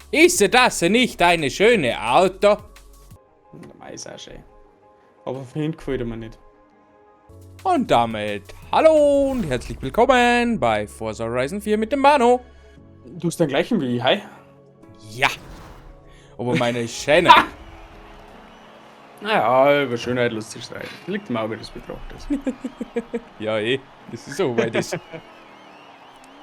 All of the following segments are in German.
Ist das nicht eine schöne Auto? Der ist auch schön. Aber von hinten gefällt er mir nicht. Und damit hallo und herzlich willkommen bei Forza Horizon 4 mit dem Mano. Du hast den gleichen wie ich, hi? Ja. Aber meine ist schöner. Naja, über Schönheit lustig sein. Liegt im Auge des Betrachters. Ja, das ist so, weil das...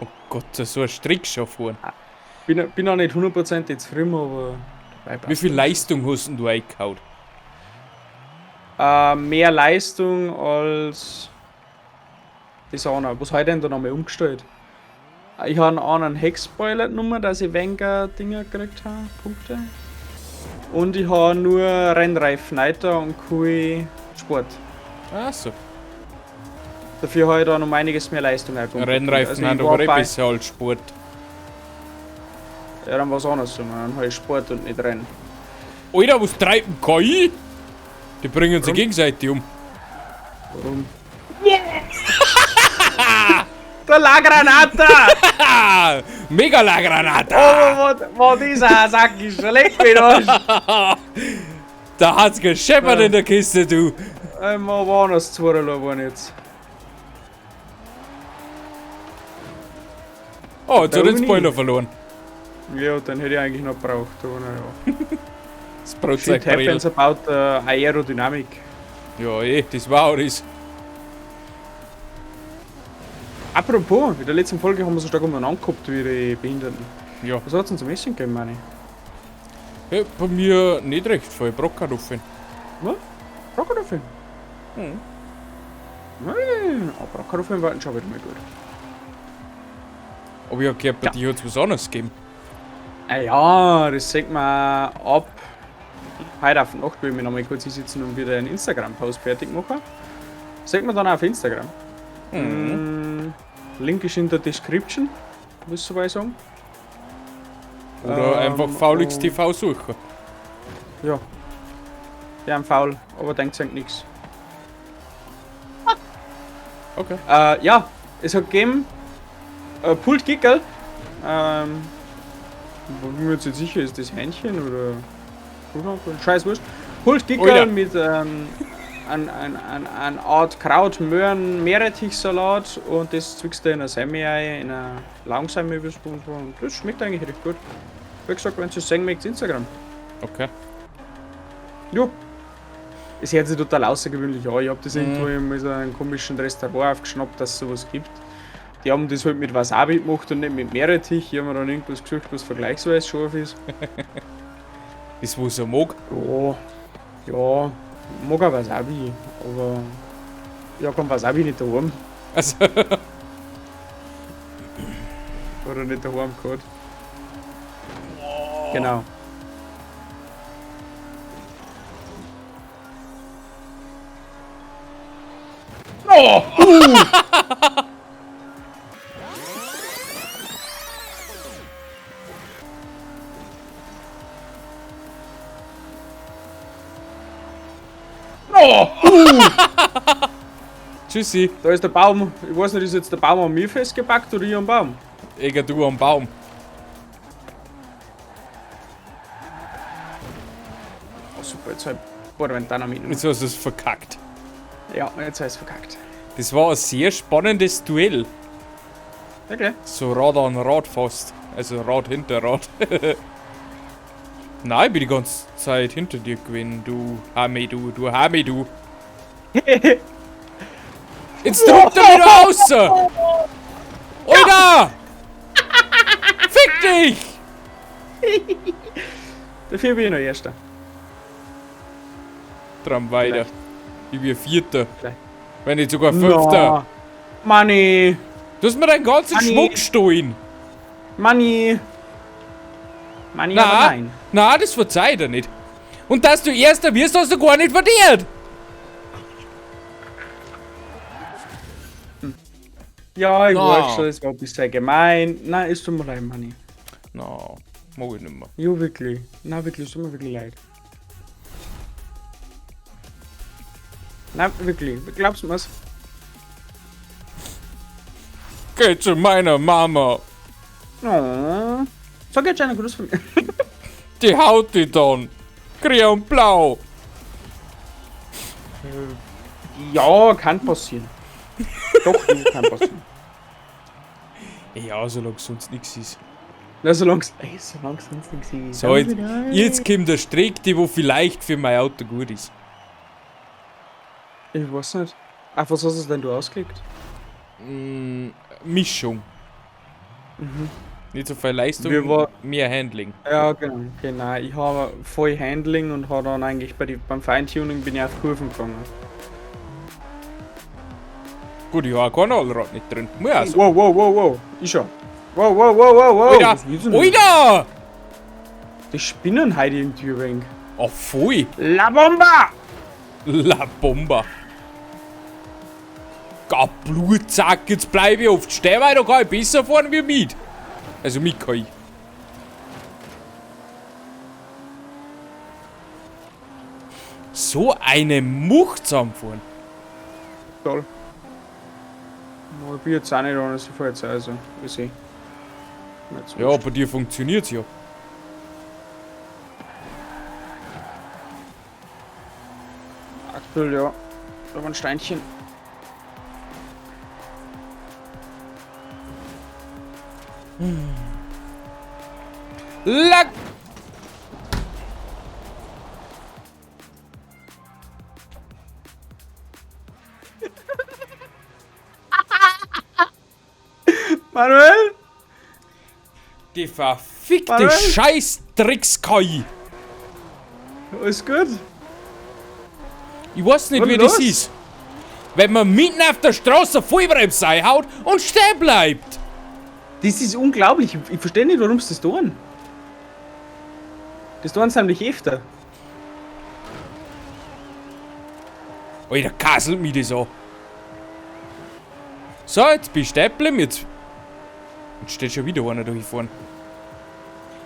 Oh Gott, so ein Strick schon vorne. Bin auch nicht 100% zufrieden, aber... Wie viel Leistung hast denn du eingehauen? Mehr Leistung als... Das andere. Was habe ich denn da nochmal umgestellt? Ich habe einen Heckspoiler genommen, dass ich weniger Dinger gekriegt habe, Punkte. Und ich habe nur Rennreifen weiter und kein Sport. Ach so. Dafür habe ich da noch einiges mehr Leistung eingebaut. Rennreifen haben aber ein bisschen als Sport. Ja, dann war es anders. Dann habe ich Sport und nicht Rennen. Alter, was treiben KI? Die bringen sich gegenseitig um. Warum? Der La Granata! Mega La Granata! Oh, wo dieser Sack ist, leg mich durch! Da hat's gescheppert in der Kiste, du! Mal woanders zuhören jetzt. Oh, jetzt hat den Spoiler verloren. Ja, den hätte ich eigentlich noch gebraucht, aber naja. Das Shit Brotzeitbrill. happens about Aerodynamik. Ja, das war auch das. Apropos, in der letzten Folge haben wir so stark umeinander gehabt wie die Behinderten. Ja. Was hat's denn zum Essen gegeben, meine ich? Hey, bei mir nicht recht viel Brockkartoffeln. Was? Bratkartoffeln? Mhm. Nein, aber Bratkartoffeln warten schon wieder mal gut. Aber ich hab gehört, bei dir hat's was anderes gegeben. Ja, das sieht man ab heute auf Nacht, will ich mich nochmal kurz hinsetzen und wieder einen Instagram-Post fertig machen. Sieht man dann auch auf Instagram. Link ist in der Description, muss ich sagen. Oder einfach Faulix TV suchen. Ja. Ja, ein Faul, aber denkt sich nichts. Okay. Ja, es hat gegeben Pult Gickel. Bin mir jetzt nicht sicher, ist das Hähnchen oder Scheiß wurscht. Pult Gickel mit eine Art Kraut, Möhren, Meerrettichsalat und das zwickst du in ein Semi ein, in eine Langsame und das schmeckt eigentlich recht gut. Wie gesagt, wenn du es sehen möchtest, Instagram. Okay. Ja. Es hört sich total außergewöhnlich an. Ich habe das irgendwo in so einem komischen Restaurant aufgeschnappt, dass es sowas gibt. Die haben das halt mit Wasabi gemacht und nicht mit Meerrettich. Hier haben wir dann irgendwas gesucht, was vergleichsweise scharf ist. Das, was er mag. Ja, mag auch Wasabi, aber ja, kann Wasabi nicht daheim. Also. Oder nicht daheim gehabt. Genau. Oh! Tschüssi. Da ist der Baum. Ich weiß nicht, ist jetzt der Baum an mir festgepackt oder ich am Baum? Eger, du am Baum. Oh, super, jetzt halt dann mit. Jetzt hast du es verkackt. Ja, jetzt habe ich es verkackt. Das war ein sehr spannendes Duell. Okay. So Rad an Rad fast. Also Rad hinter Rad. Nein, ich bin die ganze Zeit hinter dir gewesen, du Hami, du Hami, du. Jetzt drückt er wieder raus! Alter! Fick dich! Dafür bin ich noch Erster. Dran weiter. Vielleicht. Ich bin Vierter. Vielleicht. Wenn nicht sogar Fünfter. Money! Du hast mir deinen ganzen Manni. Schmuck gestohlen. Money! Money, aber Na, nein. na, das verzeiht er nicht. Und dass du Erster wirst, hast du gar nicht verdient. Ja, ich No. weiß schon, es war ein bisschen gemein. Nein, es tut mir leid, Money. Na, mag ich nicht mehr. Ja, wirklich. Nein, wirklich, es tut mir wirklich leid. Nein, wirklich. Glaubst du mir's? Geh zu meiner Mama. Oh. Sag jetzt einen Gruß von mir. die Haut die dann. Grün und blau. Ja, kann passieren. Doch, kann passieren. Ja, solange sonst nichts ist. Na, solange sonst nichts ist. So, jetzt kommt der Strick, die wo vielleicht für mein Auto gut ist. Ich weiß nicht. Auf was hast du denn du ausgelegt? Mischung. Nicht so viel Leistung, Wie war- mehr Handling. Ja, genau. Ich habe voll Handling und habe dann eigentlich beim Feintuning bin ich auf Kurven gegangen. Gut, ich habe kein Allrad nicht drin. Muss auch so. Wow. Ich schon. Wow. Alter! Was willst du denn? Alter! Die spinnen heute irgendwie ein wenig. Oh, pfui! La Bomba! La Bomba! Gott, Blutzack, jetzt bleibe ich oft stehen, weil da kann ich besser fahren wie mit. Also mit kann ich. So eine Mucht zusammenfahren. Toll. Ich bin jetzt auch nicht an, dass ich fahre jetzt also. Ich sehe. Ja, bei dir funktioniert's ja. Aktuell, ja. Da war ein Steinchen. Lack! Manuel? Die verfickte Manuel? Scheiß-Tricks-KI. Alles gut? Ich weiß nicht, Was wie los? das ist. Wenn man mitten auf der Straße Vollbremse einhaut und stehen bleibt. Das ist unglaublich. Ich verstehe nicht, warum sie das tun. Das tun sie nämlich öfter. Alter, kasselt mich das an. So, jetzt bist du stehen geblieben, jetzt steht schon wieder einer da hier vorne.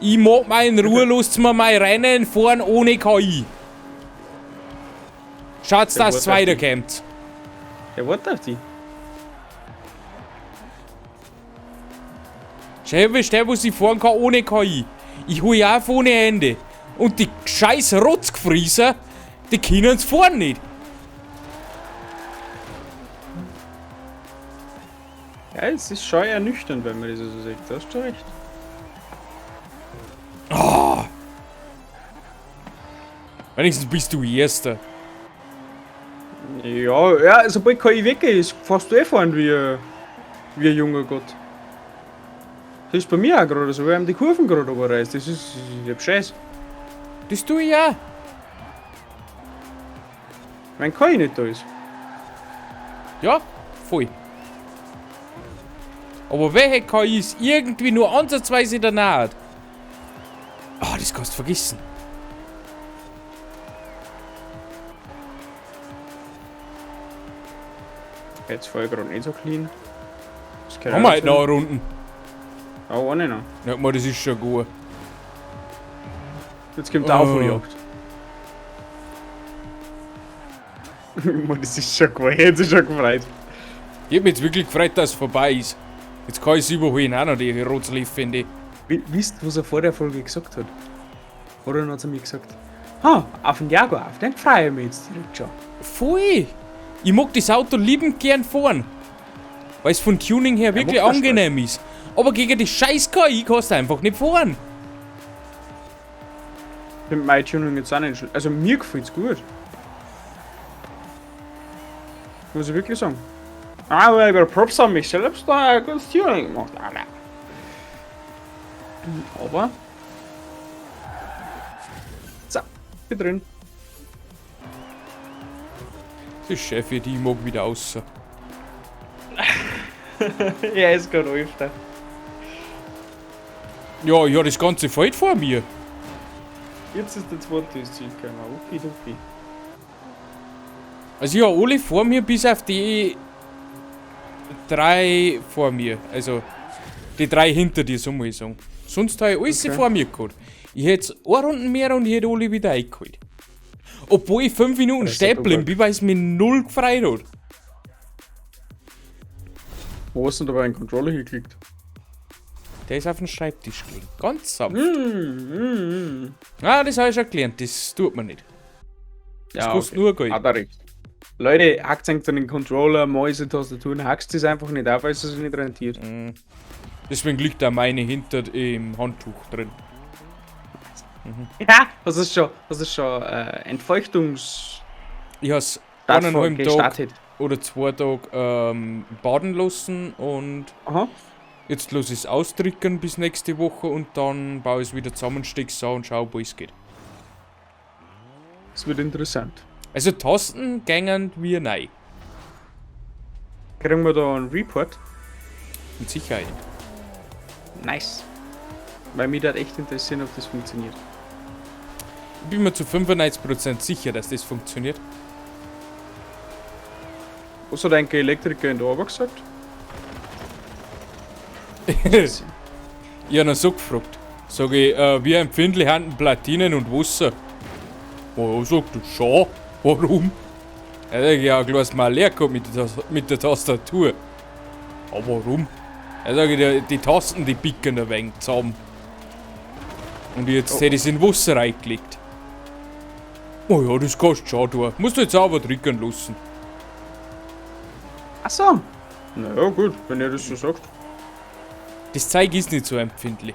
Ich mag mal in Ruhe, lasst mir mal Rennen fahren ohne KI. Schaut's, Der dass es wartet auf weiterkommt. Der wartet auf dich. Schau, wie schnell, was ich fahren kann ohne KI. Ich hole ja auch ohne Hände. Und die scheiß Rotzgefrieser, die können's fahren nicht. Ja, es ist schon ernüchternd, wenn man das so sieht. Da hast du recht. Wenigstens bist du Erster. Ja, sobald KI weg ist, fährst du fahren wie ein junger Gott. Das ist bei mir auch gerade so, weil ihm die Kurven gerade runterreißt. Das ist. Ich hab Scheiß. Das tue ich auch. Wenn KI nicht da ist. Ja, voll. Aber welche KI ist irgendwie nur ansatzweise danach? Ah, das kannst du vergessen. Jetzt fahre ich gerade nicht so clean. Das kann Haben wir auch halt sein. noch eine Runde. Ja, eine noch. Ja, mal, das ist schon gut. Jetzt kommt der Aufholjagd. Mann, das ist schon gut. Jetzt ist schon gefreut. Ich hab mich jetzt wirklich gefreut, dass es vorbei ist. Jetzt kann ich es überholen, auch noch die Rotzliff, finde ich. Wisst ihr, was er vor der Folge gesagt hat? Oder hat er mir gesagt? Ha, auf den Jaguar, auf den freue ich mich jetzt direkt schon. Voll! Ich mag das Auto liebend gern fahren. Weil es von Tuning her wirklich macht das angenehm ist. Aber gegen die scheiß KI kannst du einfach nicht fahren. Ich finde mein Tuning jetzt auch nicht schlecht. Also mir gefällt es gut. Muss ich wirklich sagen. Aber ich Props an mich selbst, da ein gutes Tuning gemacht. Aber. So, bin drin. Das ist Chef, die mag wieder außer. Ja, ist gerade öfter. Ja, ich habe das ganze Feld vor mir. Jetzt ist der zweite Ziel gekommen. Okay. Also ich habe alle vor mir, bis auf die 3 vor mir. Also die 3 hinter dir, so muss ich sagen. Sonst habe ich alles Okay. vor mir gehabt. Ich hätte eine Runde mehr und ich hätte alle wieder eingeholt. Obwohl ich 5 Minuten Das ist ja stehen geblieben bin, weil es mich null gefreut hat. Wo hast du denn dabei einen Controller hingeklickt? Der ist auf dem Schreibtisch gelegen. Ganz sanft. Ah, das habe ich schon gelernt, das tut man nicht. Das kostet nur Geld. Hat er recht. Leute, hackt euch den Controller, Mäuse, Tastaturen, hackt es einfach nicht auf, weil es sich nicht rentiert. Deswegen liegt da meine hinter im Handtuch drin. Ja, das ist schon Entfeuchtungs... Ich habe es 1,5 Tag gestartet. oder 2 Tage baden lassen und Aha. jetzt lasse ich es ausdrücken bis nächste Woche und dann baue ich es wieder zusammen, stecke es an und schaue, wo es geht. Das wird interessant. Also Tasten gängen wir rein. Kriegen wir da einen Report? Mit Sicherheit. Nice. Weil mich das echt interessieren, ob das funktioniert. Ich bin mir zu 95% sicher, dass das funktioniert. Was hat ein Elektriker in der Arbeit gesagt? Ich habe ihn so gefragt. Sage ich, wie empfindlich sind Platinen und Wasser? Oh, er sagt, schon. Warum? Er sagt, ja, ein kleines Mal leer gehabt mit der Tastatur. Aber warum? Er sagt, die Tasten, die picken ein wenig zusammen. Und jetzt hätte ich es in Wasser reingelegt. Oh ja, das kannst du schon tun. Musst du jetzt aber drücken lassen. Achso. Naja, gut, wenn ihr das so sagt. Das Zeug ist nicht so empfindlich.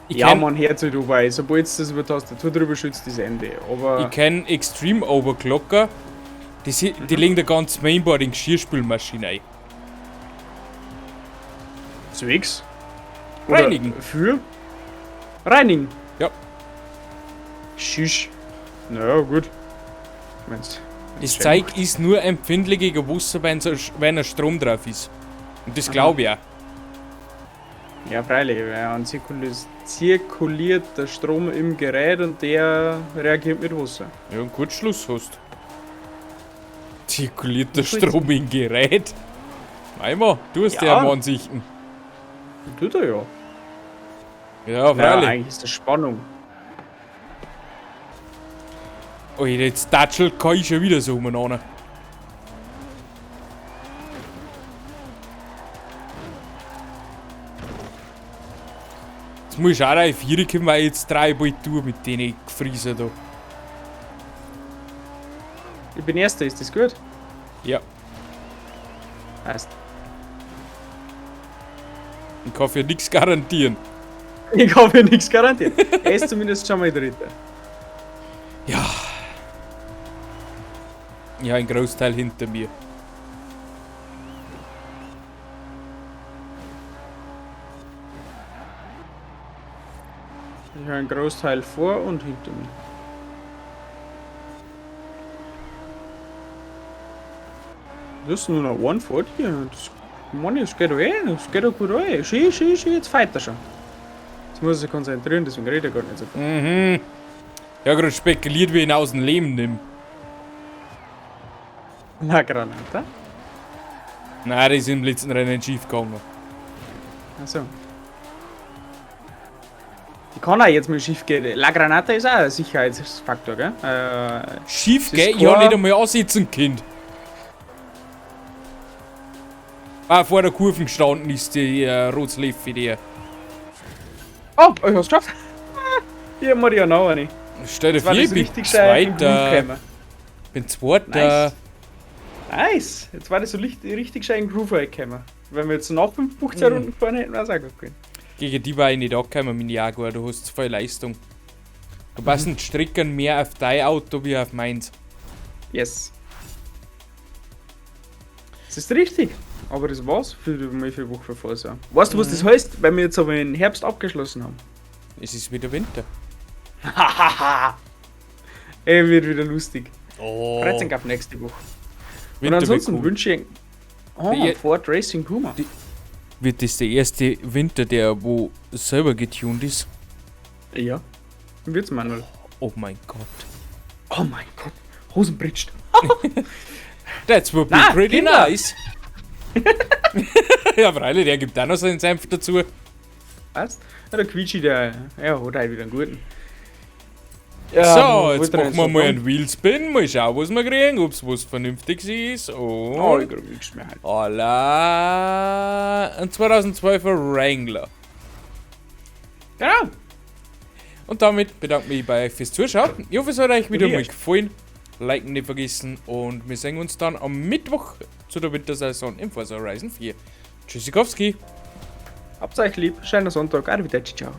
Ich Ja, kenn- man hört halt dabei. Sobald es das über Tastatur drüber schützt, das Ende. Aber. Ich kenne Extreme Overclocker. Die legen da ganz Mainboard in die Geschirrspülmaschine ein. Zwecks? Reinigen. Für? Reinigen? Ja. Schisch. Naja, gut. Wenn's Das schön Zeug macht. ist nur empfindlich gegen Wasser, wenn ein Strom drauf ist. Und das glaube ich auch. Ja, freilich, weil dann zirkuliert der Strom im Gerät und der reagiert mit Wasser. Ja, einen Kurzschluss hast. Zirkuliert der Was willst Strom im Gerät? Einmal, du hast Ja. ja Ansichten. Tut er ja. Ja, Ja, freilich. eigentlich ist das Spannung. Oh, jetzt tatschelt kann ich schon wieder so umeinander. Jetzt muss ich auch rein 4 kommen, weil ich jetzt 3 bald tue mit denen Gefriesen da. Ich bin Erster, ist das gut? Ja, Heißt. ich kann für nichts garantieren. Ich habe ja nichts garantiert. Er ist zumindest schon mal Dritter. Ja. Ja, ein Großteil hinter mir. Ich habe einen Großteil vor und hinter mir. Das ist nur noch ein vor dir. Das geht doch das geht doch gut an. Schön, jetzt feiert er schon. Jetzt muss er sich konzentrieren, deswegen redet er gar nicht so viel. Mhm. Ja, gerade spekuliert, wie ich ihn aus dem Leben nimm. Na, Granate. Nein, das ist im letzten Rennen schief gegangen. Achso. Ich kann auch jetzt mal schief gehen. La Granata ist auch ein Sicherheitsfaktor, gell? Schief Das gehen? ist Ich hab kein- nicht einmal ansitzen Kind. Ah, vor der Kurve gestanden ist die rotes Leffi, die. Oh, ich hab's geschafft. Hier haben wir ja noch eine. Stell dir Das war vor, das ich bin richtig schön im Groove Zweiter. gekommen. Bin Zweiter. Nice. Jetzt war das so richtig schön in Groove reingekommen. Wenn wir jetzt nach 15 Runden fahren hätten, wäre es auch gut gewesen. Gegen die war ich nicht angekommen, mein Jaguar. Du hast zu viel Leistung. Du passen die Strecken mehr auf dein Auto wie auf meins. Yes. Das ist richtig. Aber das war's für die für Woche vorher. Weißt du, was das heißt, weil wir jetzt aber im Herbst abgeschlossen haben? Es ist wieder Winter. Hahaha. Ey, wird wieder lustig. Oh. Freut sich auf nächste Woche. Und Winter ansonsten wird cool. wünsche ich. Oh, Die- Ford Racing Puma. Wird das der erste Winter, der wo selber getuned ist? Ja. Wird's, Manuel. Oh mein Gott. Oh mein Gott. Hosenbritscht. That's would be Na, pretty Kinder. nice. Ja, freilich, der gibt auch noch seinen Senf dazu. Was? Ja, der Quietschi, der. Ja, hat halt wieder einen guten. So, wo jetzt wollt ihr machen wir denn mal so einen Wheelspin, mal schauen, was wir kriegen, ob es was Vernünftiges ist. Oh, ich Und glaube, nichts mehr halt. ein 2012er Wrangler. Genau. Und damit bedanke ich mich bei euch fürs Zuschauen. Ich hoffe, es hat euch wieder mal Erst. gefallen. Liken nicht vergessen und wir sehen uns dann am Mittwoch zu der Wintersaison im Forza Horizon 4. Tschüssikowski! Habt euch lieb, schönen Sonntag, arrivederci, ciao.